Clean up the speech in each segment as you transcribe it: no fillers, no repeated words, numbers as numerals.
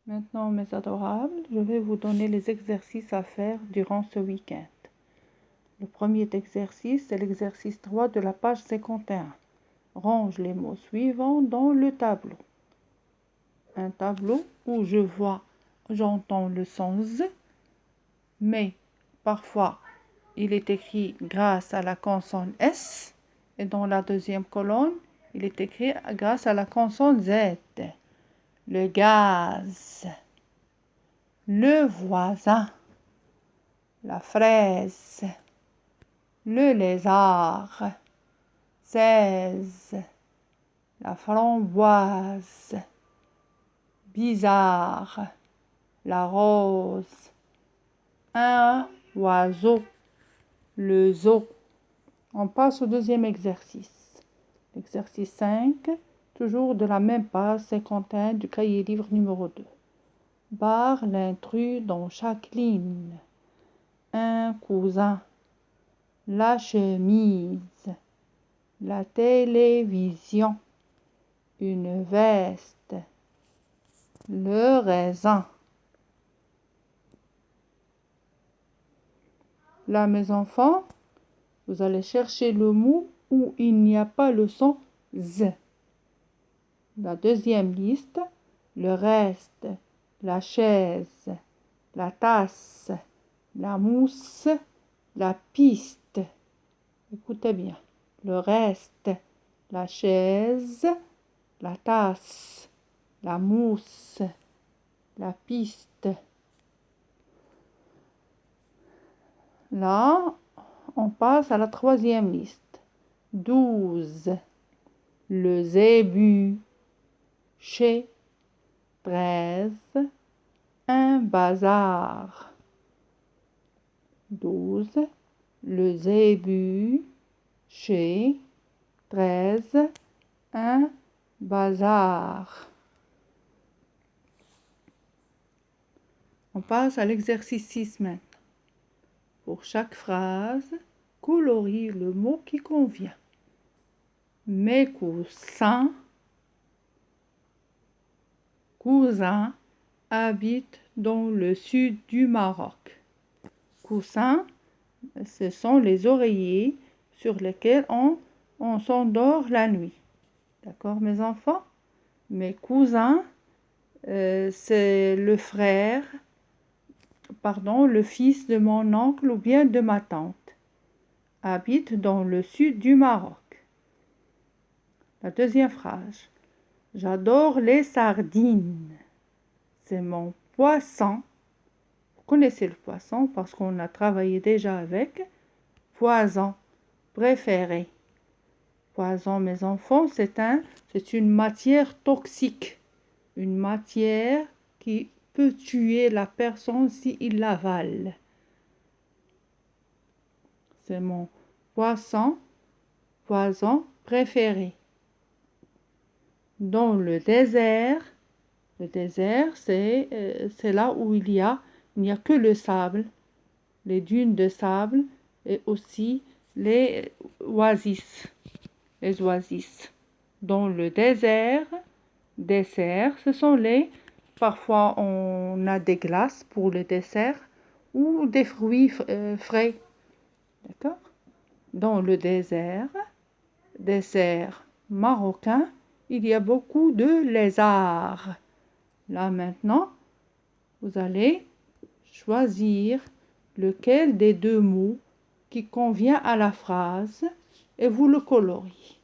Maintenant, mes adorables, je vais vous donner les exercices à faire durant ce week-end. Le premier exercice, c'est l'exercice 3 de la page 51. Range les mots suivants dans le tableau. Un tableau où j'entends le son Z, mais parfois il est écrit grâce à la consonne S, et dans la deuxième colonne, il est écrit grâce à la consonne Z. Le gaz, le voisin, la fraise, le lézard, 16, la framboise, bizarre, la rose, un oiseau, le zoo. On passe au deuxième exercice. L'exercice 5, toujours de la même page 51 du cahier livre numéro 2. Barre l'intrus dans chaque ligne. Un cousin, la chemise, la télévision, une veste, le raisin. Là, mes enfants, vous allez chercher le mot où il n'y a pas le son Z. La deuxième liste, le reste, la chaise, la tasse, la mousse, la piste. Écoutez bien. Le reste, la chaise, la tasse, la mousse, la piste. Là, on passe à la troisième liste. 12. Le zébu. Chez. 13. Un bazar. 12. Le zébu. Chez. 13. Un bazar. On passe à l'exercice 6 maintenant. Pour chaque phrase, colorie le mot qui convient. Mes cousins, habitent dans le sud du Maroc. Coussins, ce sont les oreillers sur lesquels on s'endort la nuit. D'accord, mes enfants? Mes cousins, c'est le fils de mon oncle ou bien de ma tante, habite dans le sud du Maroc. La deuxième phrase. J'adore les sardines. C'est mon poisson. Vous connaissez le poisson parce qu'on a travaillé déjà avec. Poison préféré. Poison, mes enfants, c'est une matière toxique. Une matière qui peut tuer la personne s'il l'avale. C'est mon poisson préféré. Dans le désert, c'est là où il n'y a que le sable, les dunes de sable et aussi les oasis. Dans le désert, ce sont parfois on a des glaces pour le dessert ou des fruits frais. D'accord? Dans le désert marocain, il y a beaucoup de lézards. Là maintenant, vous allez choisir lequel des deux mots qui convient à la phrase et vous le coloriez.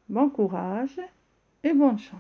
Bon courage et bonne chance.